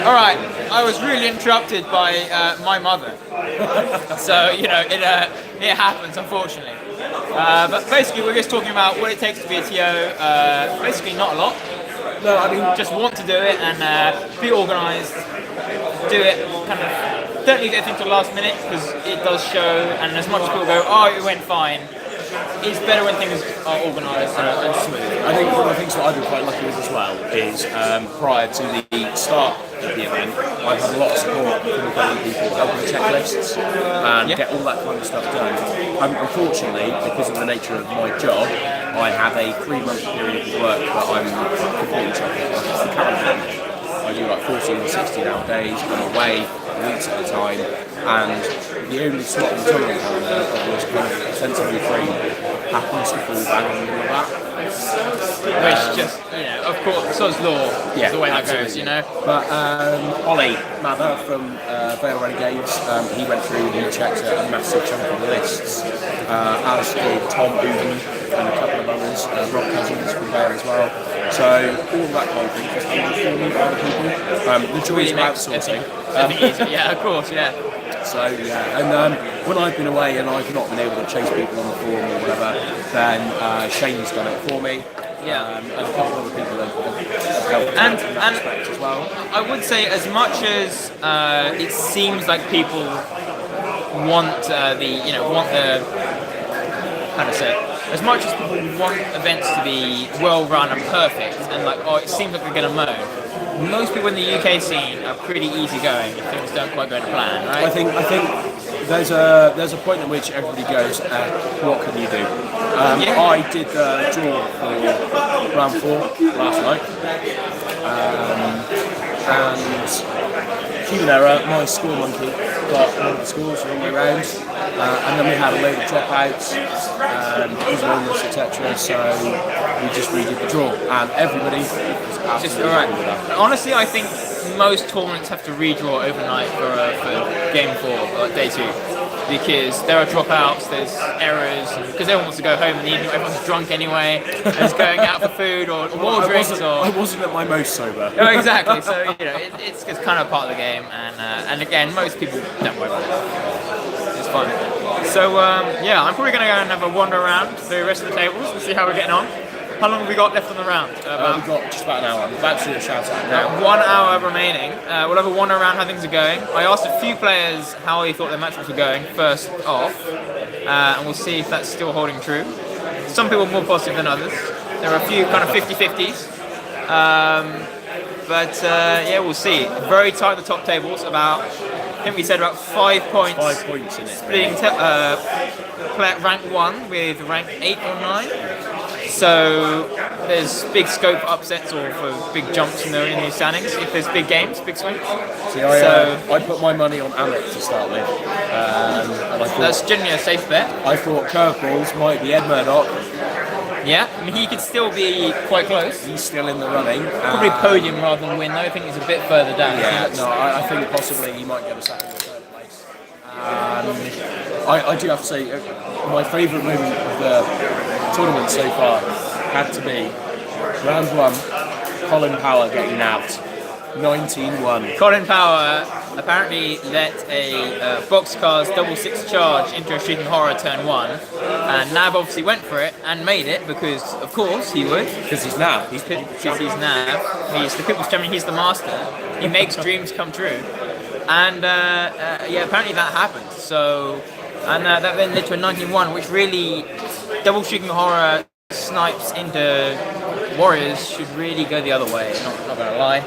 All right, I was really interrupted by my mother, so it happens unfortunately. But basically, we're just talking about what it takes to be a TO. Basically, not a lot. No, I mean, Just want to do it and be organised, do it. Kind of don't leave everything to the last minute because it does show. And as much as people go, oh, it went fine, it's better when things are organised and smooth. I think one of the things that I've been quite lucky with as well is prior to the start of the event, I've had a lot of support from the people helping checklists and get all that kind of stuff done. Unfortunately, because of the nature of my job, I have a 3-month period of work that I'm completely checking. It's the calendar. I do like 14 or 16-hour days, I'm away weeks at a time, and the only slot in the tournament calendar that was kind of ostensibly free happens to fall bang in the middle of that. Which just, of course, sod's law is the way that goes, But Ollie Mather from Vale Renegades, he went through and he checked a massive chunk of the lists, as did Tom Uden and a couple of others, Rob Cousins from Vale as well. So all that kind of thing was handled for me by other people. The joys of outsourcing. Yeah, of course, yeah. So yeah, and when I've been away and I've not been able to chase people on the forum or whatever, then Shane's done it for me. Yeah. And a couple of other people have helped And in that respect as well. I would say, as much as it seems like people want how to say it, as much as people want events to be well run and perfect, and like, oh, it seems like we're going to moan, most people in the UK scene are pretty easygoing if things don't quite go to plan, right? I think there's a point at which everybody goes, what can you do? I did the draw for round 4 last night, and human error, my score monkey got one of the scores the wrong way round, and then we had a load of dropouts, because of illness, etc. So we just redid the draw, and everybody was absolutely Just alright. happy with that. Honestly, I think most tournaments have to redraw overnight for game 4 or day 2. Because there are dropouts, there's errors, because everyone wants to go home in the evening, everyone's drunk anyway, and is going out for food or more drinks I or... wasn't at my most sober. Oh, exactly, so it's kind of part of the game, and again, most people don't worry about it. It's fine. So I'm probably going to go and have a wander around the rest of the tables and see how we're getting on. How long have we got left on the round? We've got just about an hour. I'm about to do a shout out now. 1 hour remaining. We'll have a wander around how things are going. I asked a few players how they thought their matches were going first off, and we'll see if that's still holding true. Some people are more positive than others. There are a few kind of 50-50s. We'll see. Very tight at the top tables. I think we said about 5 points. 5 points in it. Splitting rank 1 with rank 8 or 9. So there's big scope for upsets or for big jumps in the standings if there's big games, big swings. See, I put my money on Alec to start with. And I thought, That's generally a safe bet. I thought curveballs might be Ed Murdoch. Yeah, I mean, he could still be quite close. He's still in the running. Probably podium rather than win though. I think he's a bit further down. I think possibly he might get a second or third place. I do have to say, my favourite moment of the tournament so far had to be round 1, Colin Power getting nabbed. 19-1. Colin Power apparently let a boxcars double 6 charge into a Shrieking Horror turn 1, and Nav obviously went for it and made it because, of course, he would. Because he's Nav. Because he's Nav. He's the People's Champion. He's the master. He makes dreams come true. And apparently that happened. So, and that then led to a 19-1, which really double Shrieking Horror snipes into Warriors should really go the other way. Not gonna lie.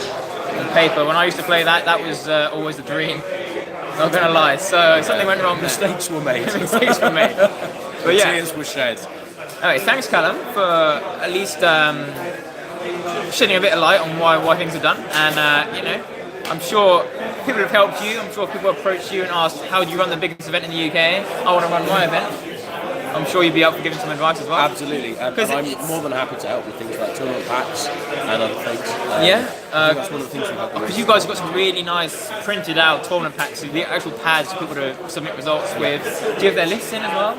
On paper, when I used to play that was always the dream. Not gonna lie. So something went wrong there. Mistakes were made. Mistakes were made. But yeah. Tears were shed. Anyway, thanks Callum for at least shedding a bit of light on why things are done. And I'm sure people have helped you. I'm sure people approached you and asked, how do you run the biggest event in the UK? I want to run my event. I'm sure you'd be up for giving some advice as well. Absolutely, and I'm more than happy to help with things like tournament packs and other things. Yeah, I think that's one of the things we have. because you guys have got some really nice printed out tournament packs with the actual pads for people to submit results with. Do you have their lists in as well?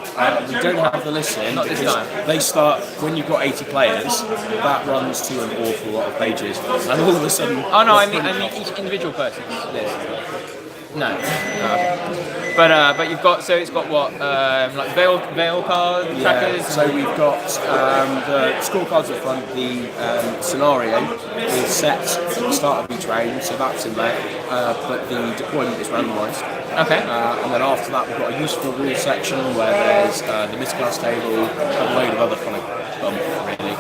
We don't have the list in. Not this because time. They start when you've got 80 players. That runs to an awful lot of pages, and all of a sudden. Oh no, I mean each individual person's list. No. But you've got, so it's got what, like veil card trackers? So we've got the scorecards at front, the scenario is set at the start of each round, so that's in there, but the deployment is randomised. Okay. And then after that we've got a useful rules section where there's the miscast table, a load of other kind of really,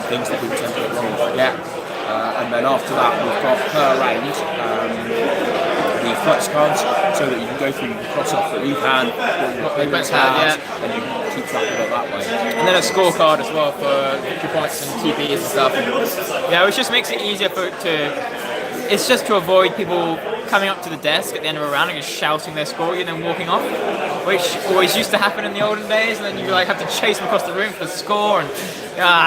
things that people tend to get wrong and forget. And then after that we've got per round the flex cards, so that you can go through, you can cross off that you've had, what your opponents had, and you can keep track of it that way. And then a scorecard as well for victory points and TPs and stuff. Yeah, which just makes it easier it's just to avoid people coming up to the desk at the end of a round and just shouting their score and then walking off, which always used to happen in the olden days, and then you like have to chase them across the room for the score, and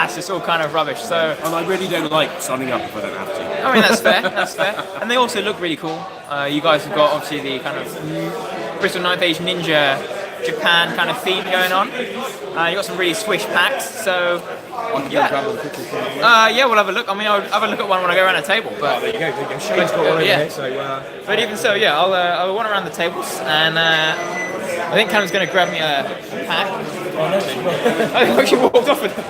it's just all kind of rubbish. So, and I really don't like signing up if I don't have to. I mean, that's fair, that's fair. And they also look really cool. You guys have got obviously the kind of Bristol 9th Age Ninja Japan kind of theme going on. You've got some really swish packs, so yeah, we'll have a look. I mean, I'll have a look at one when I go around the table. But there you go. Shane's got one over here, so. But even so, yeah, I'll wander around the tables, and I think Callum's going to grab me a pack. Oh, no, I think she walked off with it.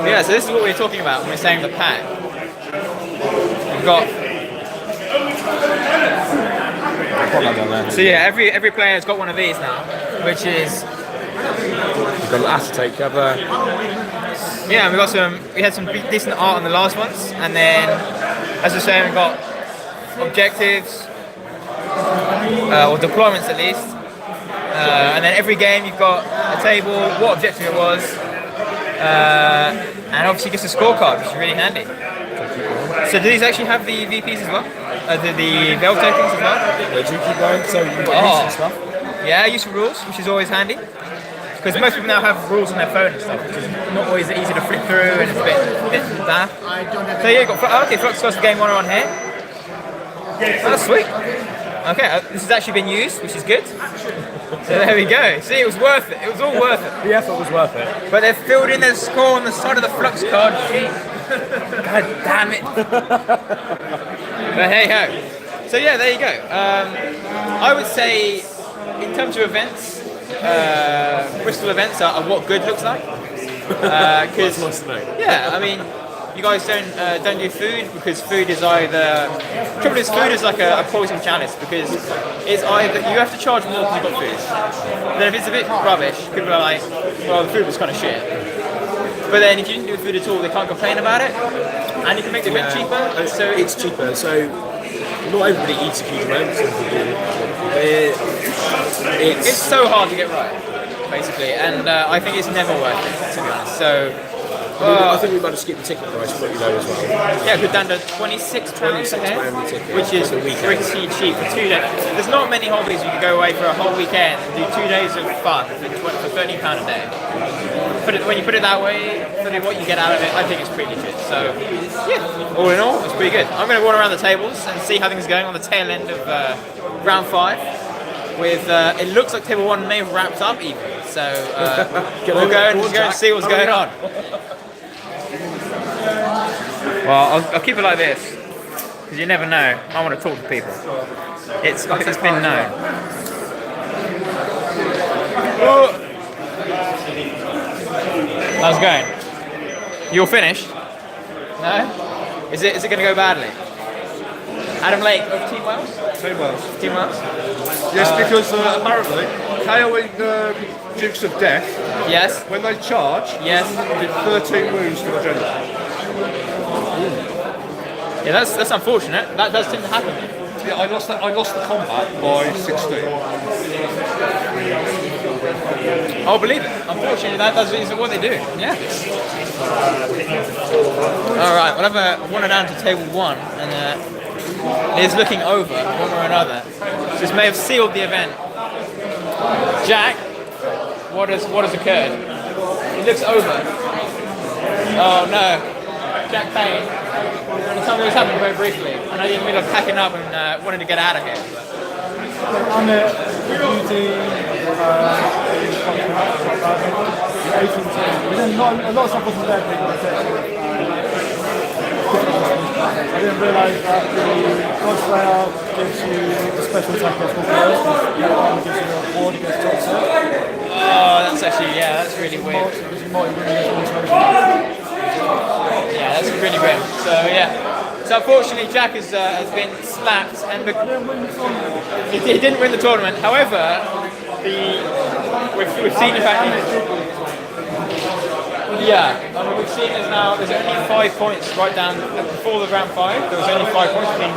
Yeah, so this is what we were talking about when we were saying the pack. We've got. So yeah, every player has got one of these now, which is. We've got an acetate cover. Yeah, we had some decent art on the last ones, and then, as I was saying, we've got objectives, or deployments at least, and then every game you've got a table, what objective it was, and obviously just a scorecard, which is really handy. So do these actually have the VPs as well? The Veil tokens as well? They do keep going, so you've got useful stuff. Yeah, useful rules, which is always handy. Because most people now have rules on their phone and stuff, which is not always easy to flip through, and it's a bit daft. So yeah, you've got Flux Cost Game 1 on here. That's sweet. Okay, this has actually been used, which is good. So there we go. See, it was worth it. It was all worth it. The effort was worth it. But they've filled in their score on the side of the Flux card sheet. God damn it. But hey ho. So yeah, there you go. I would say, in terms of events, Bristol events are what good looks like. Because yeah, I mean, you guys don't do food, because food is either trouble is food is like a poison chalice, because it's either you have to charge more because you've got food. Then if it's a bit rubbish, people are like, well, the food was kind of shit. But then if you didn't do food at all, they can't complain about it, and you can make the event cheaper. So it's cheaper. So not everybody eats a huge amount. It's so hard to get right, basically, and I think it's never worth it, to be honest. So. I think we might have skipped the ticket price pretty low as well. Yeah, we're down to £26 a head, which is pretty cheap for 2 days. There's not many hobbies you can go away for a whole weekend and do 2 days of fun for £30 a day. When you put it that way, for what you get out of it, I think it's pretty legit. So, yeah, all in all, it's pretty good. I'm going to walk around the tables and see how things are going on the tail end of round 5. With it looks like table 1 may have wrapped up even. So we'll go and see what's going on. Well, I'll keep it like this, because you never know. I want to talk to people. It's been known. How's it going? You're finished? No? Is it going to go badly? Adam Lake of Team Wales? Team Wales. Team Wales? Yes, because apparently, KO in Dukes of Death, yes, when they charge, yes, did 13 wounds to the general. Yeah, that's unfortunate. That does tend to happen. Yeah, I lost the combat by 16. I'll believe it. Unfortunately, that is what they do. Yeah. All right, we'll have a wander down to table 1 and is looking over one way or another. So this may have sealed the event. Jack, what has occurred? He looks over. Oh no, Jack Payne. Something was happening very briefly, and I was in the middle of packing up and wanted to get out of here. I'm a beauty, not a lot of stuff wasn't there. I didn't realise that the Godslayer gives you a special attack against Corporeals, the other one gives you a ward against Toxic. Oh, that's actually, yeah, that's really weird. Yeah, that's really weird. So yeah. So unfortunately, Jack has been slapped, and he didn't win the tournament. However, we've seen the fact. Yeah, we've seen there's only 5 points right down before the round 5. There was only 5 points between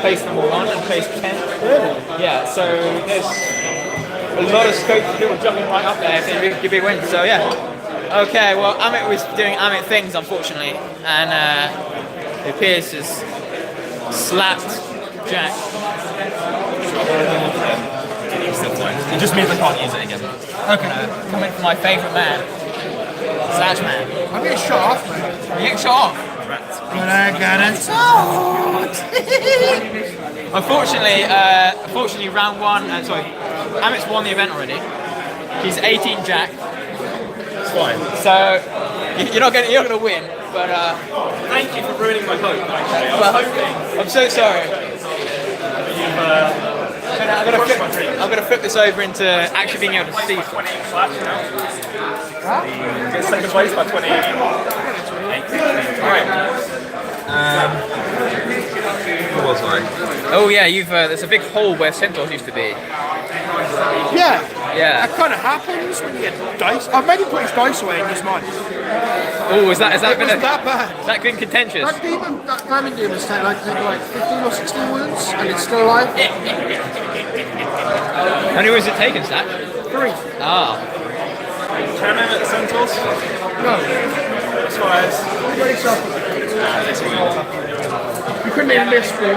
place number 1 and place 10. Really? Yeah, so there's a lot of scope for people jumping right up there if they give a win. So yeah. Okay, well, Amit was doing Amit things, unfortunately, and it appears has slapped Jack. It just means I can't use it again. Okay, coming from my favourite man, Slash Man. I'm getting shot off, mate. Are you getting shot off? But I got it. Unfortunately, round 1, Amit's won the event already. He's 18 Jack. It's fine. So you're not gonna win, but Thank you for ruining my hope, actually. I was hoping. I'm so sorry. You've I'm gonna flip this over into actually being able to see. 20 slash now. Get second place by 20. Alright. Where was I? Oh yeah, there's a big hole where centaurs used to be. Yeah. Yeah. That kind of happens when you get dice. I've made him put his dice away in his mind. Oh, has that It been was that bad. that been contentious? That vermin demon's taken like 15 or 16 wounds, and it's still alive. How many was it taken, Zach? 3. Ah. Can I at the Centaurs? No. As far as. Very soft. You couldn't even miss me.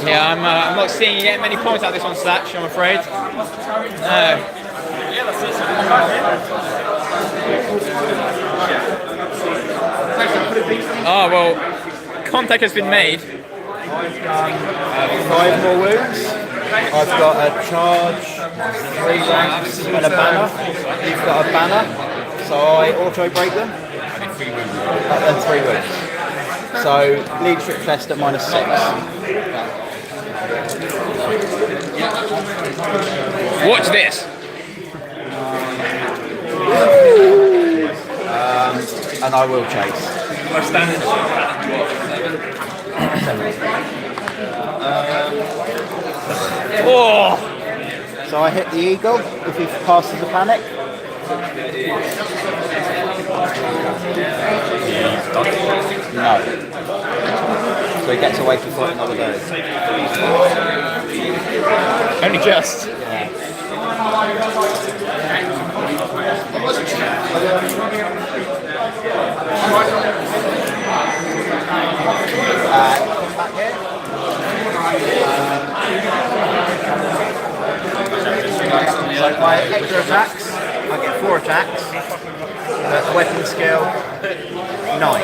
Yeah, I'm not seeing you get many points out of this on Slash, I'm afraid. No. Yeah, that's it. Oh well, contact has been made. 5 more wounds. I've got a charge, 3 ranks, and a banner. You've got a banner, so I auto break them. And 3 wounds. So leadership test at -6. Watch this. And I will chase. Oh, So I hit the eagle if he passes the panic. No. So he gets away to fight another bird. only just. Back here. So my extra attacks, I get 4 attacks. But weapon skill 9.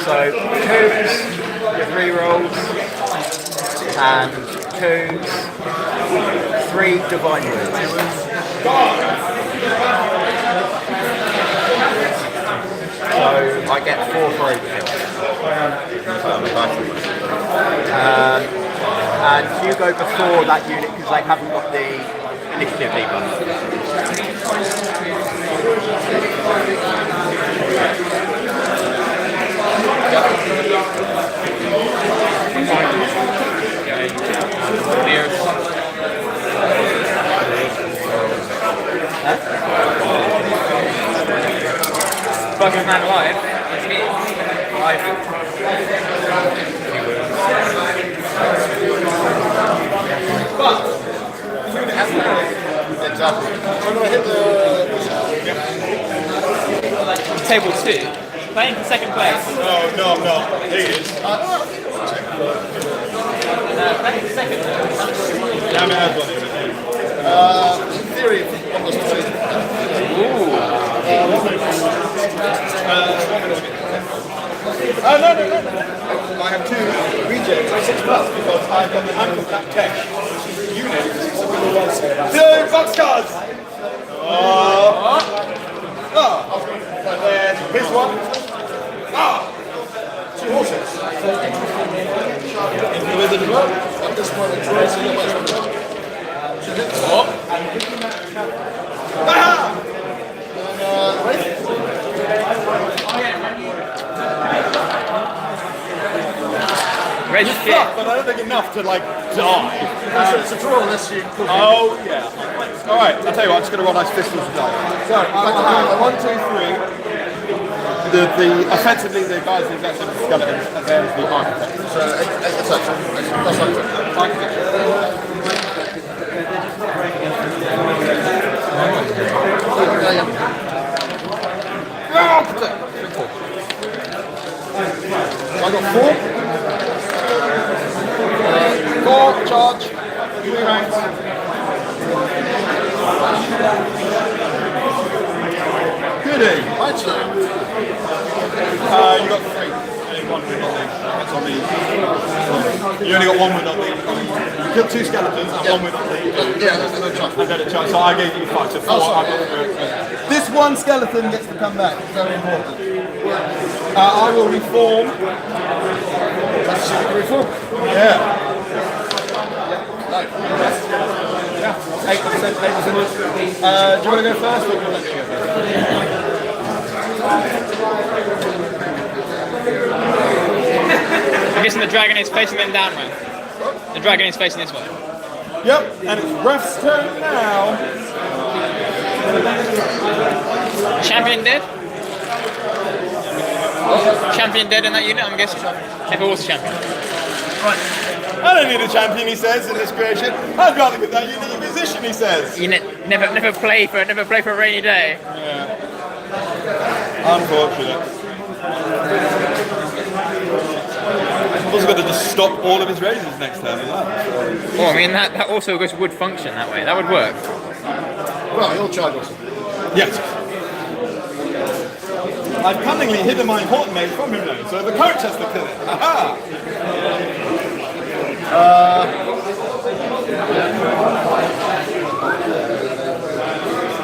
So 2s, 3 rolls, and 2s, 3 divine wounds. So I get 4 for overkill. And you go before that unit because they haven't got the initiative debuff. Fucking man alive. It's me. Exactly. So I'm going to hit the table 2, playing for second place. No, I'm not. He is. Playing for second place. Yeah, I mean, I've got it. In theory, one was three. Oh, no. I have 2 rejects, 6 plus, because I've got the ankle cap tech unit. 2 boxcars! And then this one. 2 horses. Into the wizard as well. At this point, it's right, so you're much Red shit. But I don't think enough to like die. it's a draw unless you cook it. Oh yeah. All right. I'll tell you what. I'm just going to roll nice pistols to die. So one, two, three. The offensively the guys in the exact same skeleton, and then the architect. So, it's that's I got 4. 4 charge. 3 ranks. Goody. my turn. You got 3. One win on the. That's on the. You only got 1 win on the. You killed 2 skeletons and 1 win on the. Yeah, there's no chance. And then it charged. So I gave you 5. So 4. Oh, sorry. I got 3. This one skeleton gets to come back. Very important. I will reform. That's a reform. Yeah. 8%. Do you want to go first or do you want to let me go first? I'm guessing the dragon is facing them down, man. The dragon is facing this way. Yep, and it's ref's turn now. Champion dead? Champion dead in that unit, I'm guessing. If it was a champion. I don't need a champion, he says, in this creation. I'd rather get that unit in position, he says. Unit never play for a rainy day. Unfortunate. I was going to just stop all of his raises next turn as well. Well, I mean that also would function that way. That would work. Well, you'll charge us. Yes. I've cunningly hidden my important name from him though, so the coach has to kill it. Aha!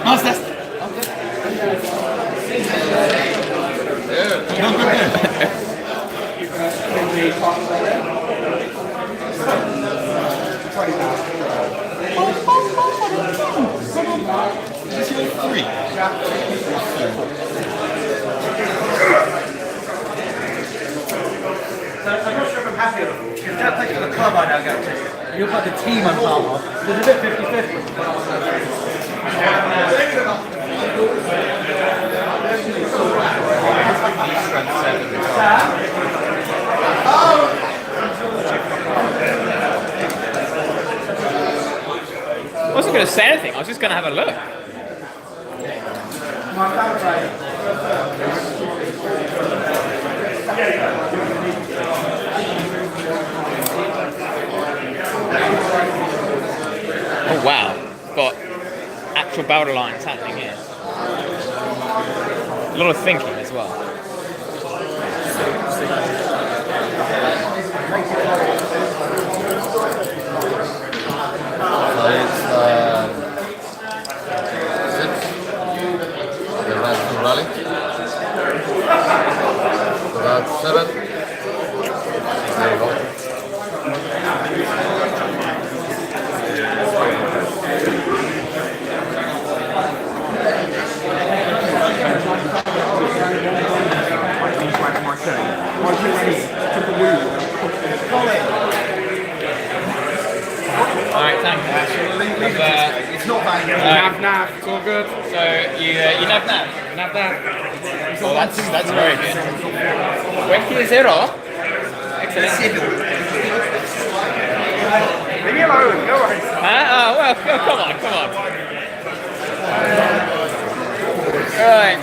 Monsters! This is your 3. I'm not sure if I'm happy with it. Because that place for the club I now go to, and you're like the team I'm part of, there's a bit 50-50. I wasn't going to say anything. I was just going to have a look. Oh wow, got actual battle lines happening here. A lot of thinking as well. Rally. About 7. There you go. Alright, thank you. It's not bad. Nav, it's all good. So you nav. Oh, that's very good. 20-0. Excellent. Leave me alone, no worries. Huh? Oh, well, come on. Alright.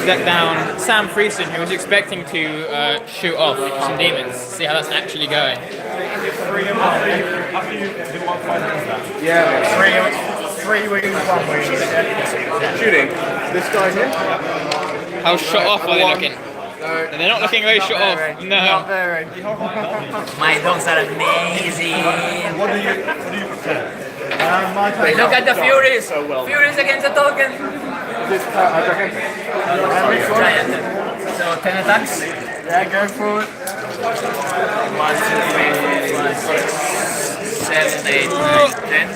deck down Sam Friesen, who was expecting to shoot off some demons. See how that's actually going. Three wings, 1 wing. Shooting. This guy here. How shut off are they looking? They're not looking very shut off. Not No. very. My dogs are amazing. What do you prefer? My turn. Look at the Furies. Furies against the token. This dragon. Giant. So 10 attacks. Yeah, go for it. 1, 2, 3, 4, 5, 6, 7, 8, 9, 10.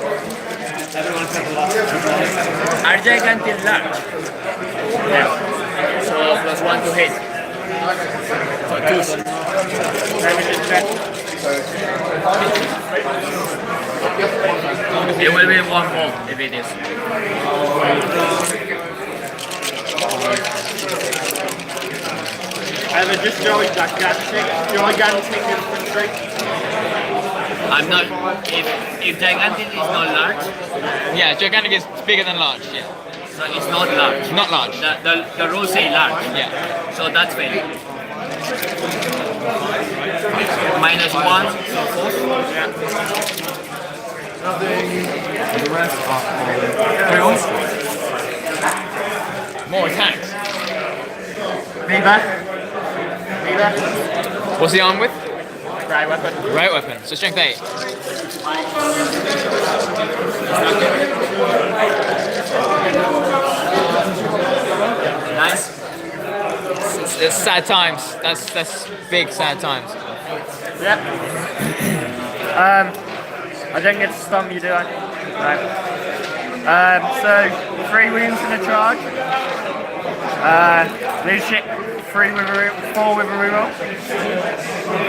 Are gigantic large? Yeah. So +1 to hit. So 2. It will be 1 more if it is. Just gigantic infantry. I'm not. If gigantic is not large. Yeah, gigantic is bigger than large. Yeah. So it's not large. Not large. The rules say large. Yeah. So that's fair. -1. So 4. The rest are More attacks. Feedback. What's the arm with? Right weapon. Right weapon. So strength 8. Nice. It's sad times. That's big sad times. Yep. I don't get to stun you, do I? No. So 3 wounds in a charge. Leadership 4 with a reroll.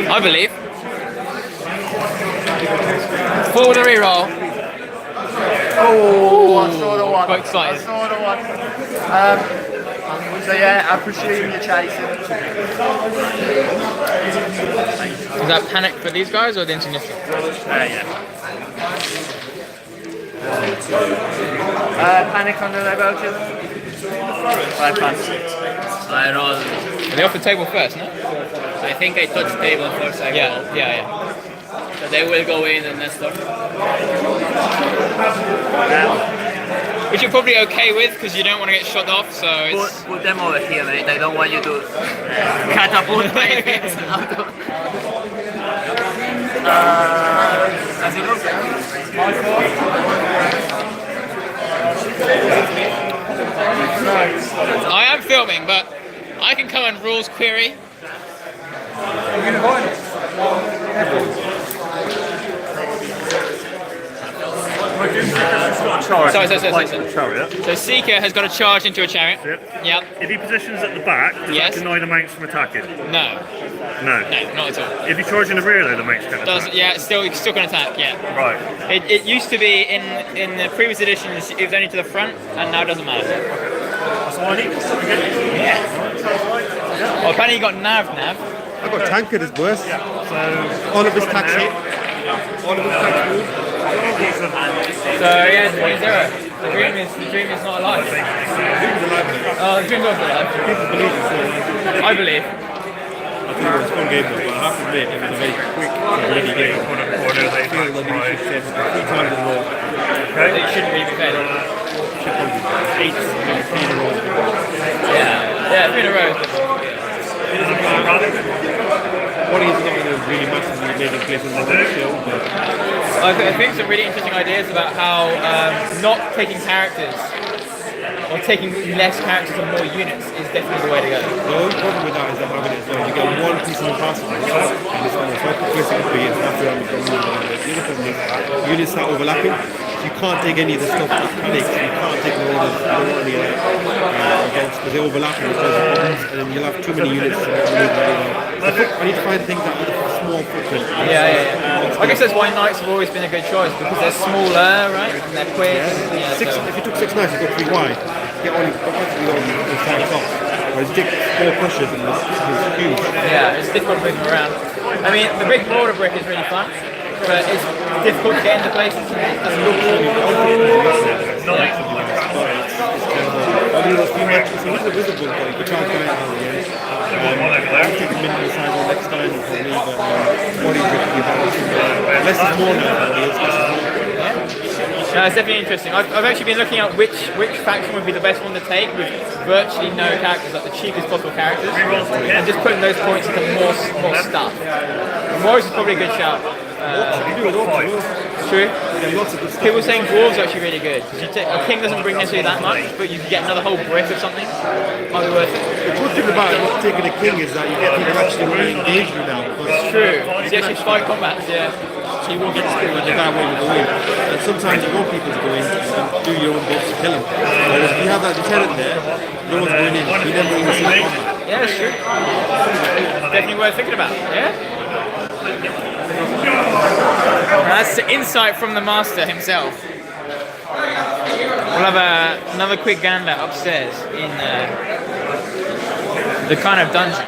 I believe. 4 with a reroll. Oh, I saw the one. Quite excited. I saw the one. So yeah, I presume you're chasing. Is that panic for these guys or the insignificant? Yeah. Panic under their belt. 5+6. I roll. Are they off the table first, no? I think I touched table first. Yeah. So they will go in and Nestor. Which you're probably okay with because you don't want to get shot off, so it's... Put them over here, mate. I don't want you to catapult my hits out of... As it looks I am filming, but I can come and rules query. Sorry. So Seeker has got a charge into a chariot. Yep. If he positions at the back, does Yes. that deny the mounts from attacking? No, No. not at all. If you charge in the rear, though, the mounts can Does attack. yeah, it's still can attack. Yeah. Right. It used to be in the previous editions it was only to the front, and now it doesn't matter. That's all I need. Oh, apparently you got Nav. I've got tankard as worse. So All of his tax hit. All of his tax move. So yeah, it's 0. The dream is not alive. Oh, the dream's also alive. People believe it, so I believe. I think it was a fun game though, but I have to admit it was a very quick and ready game. I feel like we should say 3 times in a row. It shouldn't be fair. Should probably be 8 maybe 3 in a row. Yeah, 3 in a row. One is not going to really massively make a place on the field, but I think some really interesting ideas about how not taking characters or taking less characters and more units is definitely the way to go. the only problem with that is that having it as well. You get one piece of impassable, and it's going to so quickly up against after that. The other problem is units start overlapping. You can't take any of the stuff that panics. You can't take all of the events because they overlap and it causes problems, and then you'll have too many units. I need to find things that are small footprint. Yeah. I guess that's why knights have always been a good choice because they're smaller, right? And they're quick. Yeah, If you took 6 knights, you go 3 wide. You get only five top. Whereas you take 4 pushes and it's huge. Yeah, it's difficult moving around. I mean, the big border brick is really fun, but it's difficult to get into places. It's do a few matches. So he's a visible guy. You can try and find out again. I'll take a minimum size on next time probably, but what he's really bad. Less is more now. Less is more. No, it's definitely interesting. I've actually been looking at which faction would be the best one to take with virtually no characters, like the cheapest possible characters, and just putting those points into more stuff. Morris is probably a good shout. True. People were saying dwarves are actually really good. A king doesn't bring necessarily that much, but you can get another whole brick of something. Might be worth it. The good thing about not taking a king is that you get people actually really engaged with now. It's true. It's actually 5 combats, yeah. So you won't get to split when the guy won't go in. And sometimes you want people to go in and do your own bits to kill him. Whereas if you have that deterrent there, no one's going in. You never even see the combat. Yeah, it's true. Definitely worth thinking about, yeah? That's the insight from the master himself. We'll have another quick gander upstairs in the kind of dungeon.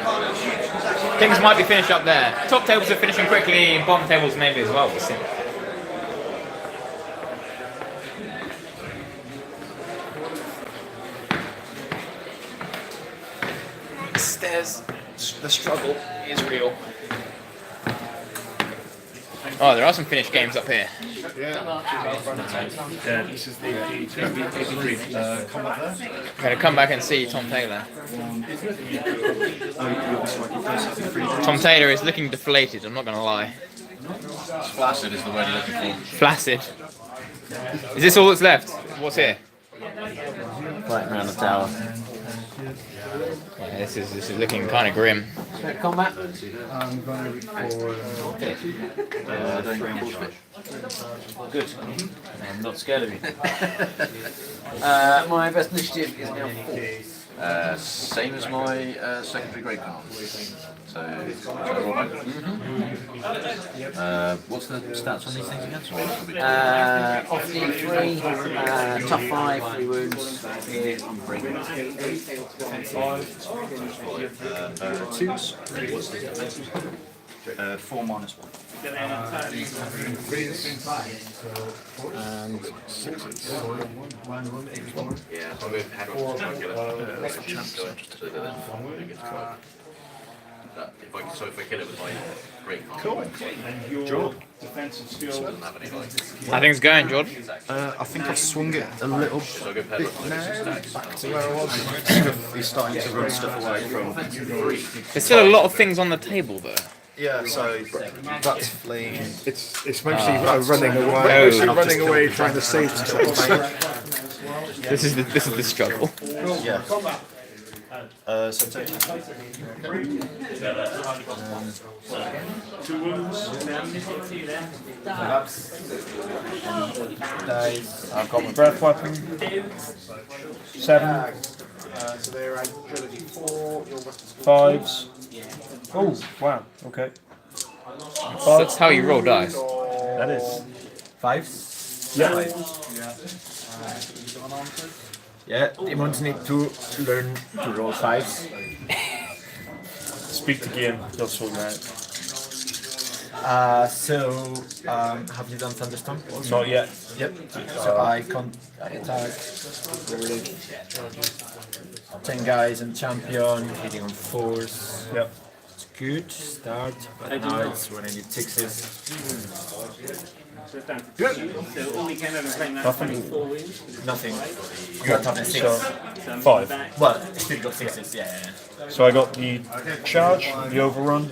Things might be finished up there. Top tables are finishing quickly, bottom tables maybe as well. We'll see. Stairs. The struggle is real. Oh, there are some finished games up here. Yeah, this is the 83 combat there. I'm going to come back and see Tom Taylor. Tom Taylor is looking deflated, I'm not going to lie. Flaccid is the word you're looking for. Flaccid. Is this all that's left? What's here? Right around the tower. Yeah, this is looking kind of grim. Combat? I'm going for Good. I'm not scared of you. My best initiative is now 4. Same as my secondary grade command. So, what's the stats on these things again? Sorry, off D3, tough 5, 3 wounds. Here, I'm breaking. 2s. 4 minus 1. And 6s. Yeah, so we've had a chance to if I kill it with my great cool. And your defensive skill. How things going, George? I think I've swung it a little bit now, back to where I was. He's starting to run stuff away from. There's still a lot of things on the table though. Yeah, so that's fleeing. It's mostly running away. Oh. Mostly running away, trying to save themselves. This is the struggle. Yeah. So take 2 wounds. I've got my breath weapon. 7. So they're agility 4. Your weapons 5s. Oh, wow. Okay. That's how you roll dice. That is 5s. yeah. Yeah, demons need to learn to roll 5s. Speak to Guillaume. He'll sort you out. Have you done Thunderstorm? Not yet. Yep. So I attack 10 guys and champion, hitting on 4s. Yep. It's good start, but now it's when I need 6s. Nothing. Nothing. You got toughness 6. So 5. Well, still got 6s, yeah. So I got the charge, the overrun,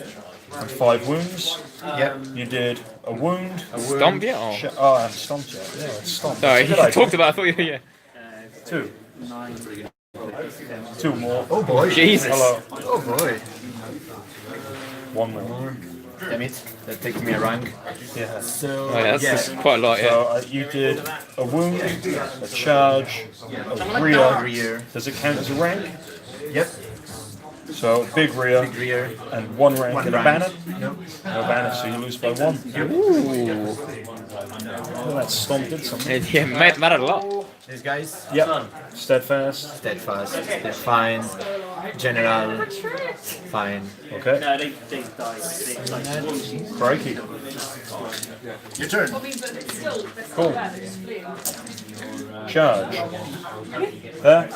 and 5 wounds. Yep. You did a wound. Stomp yet? Or? Oh, I haven't stomped yet. Yeah, it's stomped. Sorry, That's a you good idea. talked about it, I thought you, yeah. 2. 2 more. Oh boy. Jesus. Hello. Oh boy. 1 more. Damn it. That takes me a rank. Yeah. So, Oh, yeah, that's quite a lot, yeah. So you did a wound, a charge, a rear. rear. Does it count as a rank? Yep. So big rear, Rear. and 1 rank and a rank. banner. No. No banner, so you lose by 1. Ooh. Well, that stomped did something. Yeah, mattered a lot. These guys? Yep. Steadfast. Steadfast. They're fine. General. Fine. Okay. Crikey. Your turn. Cool. Charge. Huh?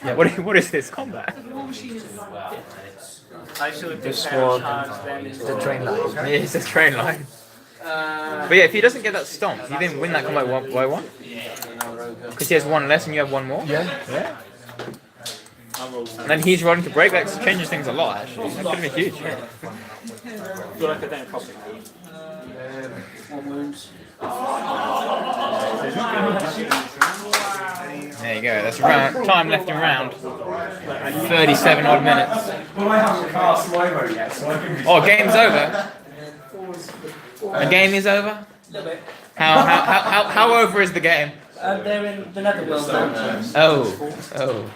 Yeah, what is this combat? This one is the train line. Yeah, it's a train line. But yeah, if he doesn't get that stomp, he didn't win that combat one by one? Because he has one less and you have one more? Yeah. And then he's running to break, that changes things a lot actually. That could have been huge. There you go, that's round, time left in round. 37 odd minutes. Oh, game's over? The game is over? How over is the game? They're in the Netherworld now. Oh.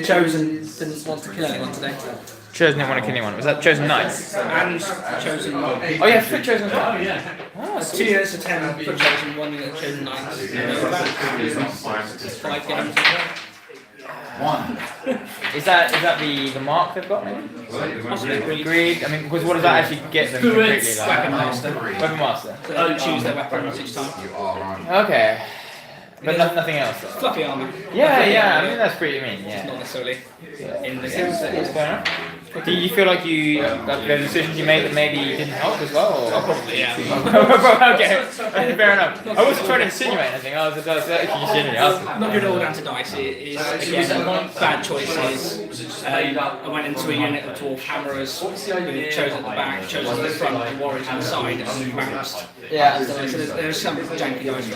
Chosen didn't want to kill anyone today. Chosen didn't want to kill anyone. Was that Chosen Knights? And Chosen. Oh yeah, Foot Chosen as well. Yeah. 2 years to 10 for Chosen, 1 year Chosen Knights. 5 games. Is that the mark they've got maybe? Possibly Greed. I mean, because what does that actually get them completely? Like? Weapon Master. Weapon Master. So they choose their weapons each time. Okay. But nothing else. Though. Fluffy armor. Yeah. I mean that's pretty mean. It's not Yeah. necessarily in the It's game. fair enough. Do you feel like the decisions you made that maybe didn't help as well? Or? Probably, yeah. Okay, fair enough. I wasn't trying to insinuate anything. I was insinuating. Not good all down to dice. It is again bad choices. I went into a unit of dwarf hammerers with Chosen at the back, Chosen at the front, the warriors on the side, and bounced. Yeah. So there's some janky dice.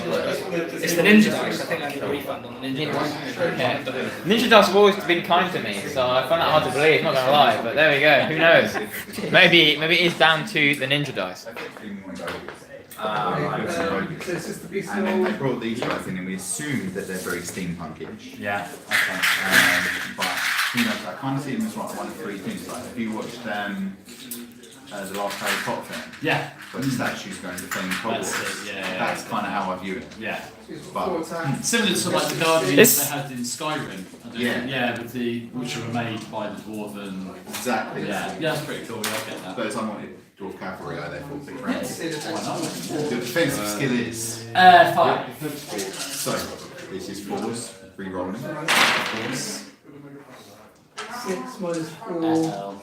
It's the ninja dice. I think I need a refund on the ninja dice. Yeah. Ninja Dice have always been kind to me, so I find that hard to believe. Not gonna lie, but there we go. Who knows? Maybe it is down to the Ninja Dice. And then they brought these guys in and we assumed that they're very steampunkish. Yeah. Okay. But, you know, I kind of see them as like one of 3 things. Like, if you watched the last Harry Potter film, Yeah. but the statues going to defend That's Hogwarts, it, yeah. that's kind of how I view it. Yeah. But, Similar to like the Guardians This- they had in Skyrim. I don't Yeah. know, yeah, with which were made by the dwarven. exactly. Yeah, that's pretty cool. Yeah, I get that. Those unwanted dwarf cavalry, I therefore pick rounds. Your defensive skill is. 5. So, this is 4s, re-rolling. 4s. 6 minus 4.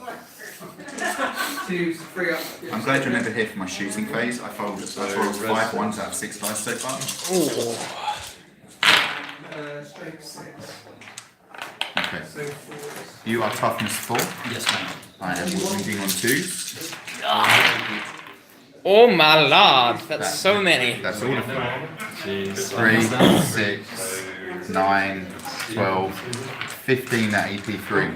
2, 3 up. I'm glad you're never here for my shooting phase. I've rolled 5 ones out of 6 dice so far. Okay. You are toughness 4. Yes, mate. I am wounding on 2s. Oh my lord, that's so many. That's all of them. Jeez. 3, 6, 9, 12, 15 at AP3.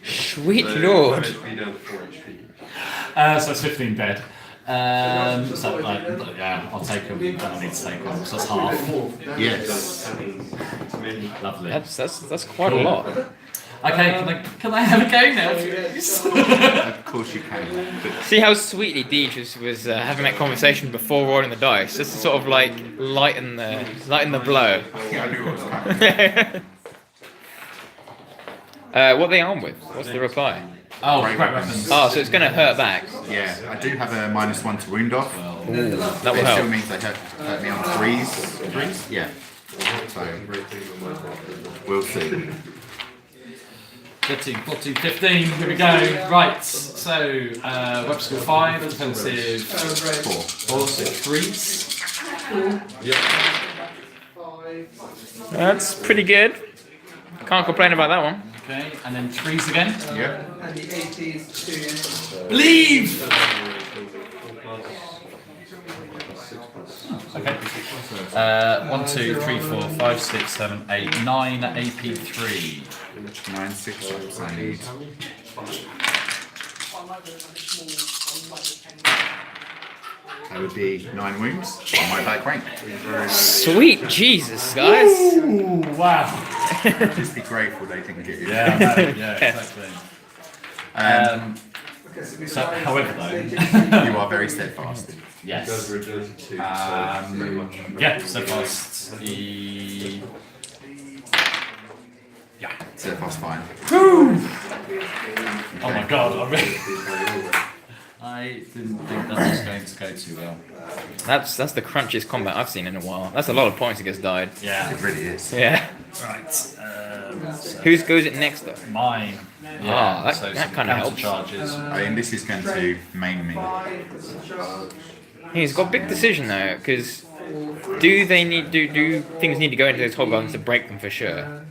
Sweet lord. So it's 15 dead. So like, yeah, I'll take them. I don't need to take them. So that's half. Yes. Lovely. That's quite a lot. Okay, can I have a go now, please? Of course you can. But See how sweetly Deej was having that conversation before rolling the dice, just to sort of like lighten the blow. yeah, I knew what was coming. What are they armed with? What's the reply? Oh, Great great weapons. weapons. Oh, so it's going to hurt back. Yeah, I do have a -1 to wound off. That will It still help. means they hurt me on 3s. Yeah. So, we'll see. 13, 14, 15, here we go. Right, so web skill 5, defensive 4, so 3s. That's pretty good. Can't complain about that one. Okay, and then 3s again. Yeah. And the 80s 2. Believe! Okay. 1, 2, 3, 4, 5, 6, 7, 8, 9 AP3. 9 6-ups I need. That would be 9 wounds on my back rank. Sweet Jesus, guys. Ooh, wow. Just be grateful they didn't get you. Yeah, I know, yeah, exactly. So, however, though, You are very steadfast. yes. Yeah, so fast. Yeah. Steadfast fine. Oh my god, I didn't think that was going to go too well. That's the crunchiest combat I've seen in a while. That's a lot of points against died. Yeah. It really is. Yeah. Right. So Whose goes it next though? mine. Ah, that so that some kind of counter helps. charges. I mean, this is going to main me. He's got a big decision though, because do things need to go into those hobgoblins to break them for sure?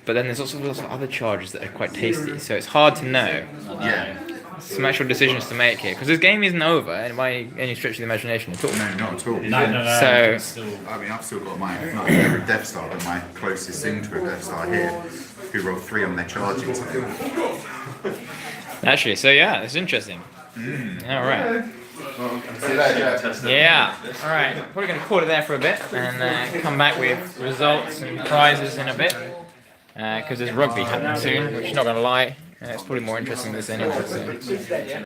But then there's also lots of other charges that are quite tasty, so it's hard to know. Yeah. Some actual decisions to make here, because this game isn't over, and by any stretch of the imagination at all. No, not at all. No. So- Still, I mean, I've still got my, not a favorite Death Star, but my closest thing to a Death Star here, who rolled 3 on their charging today. Actually, so yeah, it's interesting. All right. See you later. Yeah. All right. Probably going to call it there for a bit, and come back with results and prizes in a bit, because there's rugby happening soon. Which, not going to lie, it's probably more interesting than this anyway. So.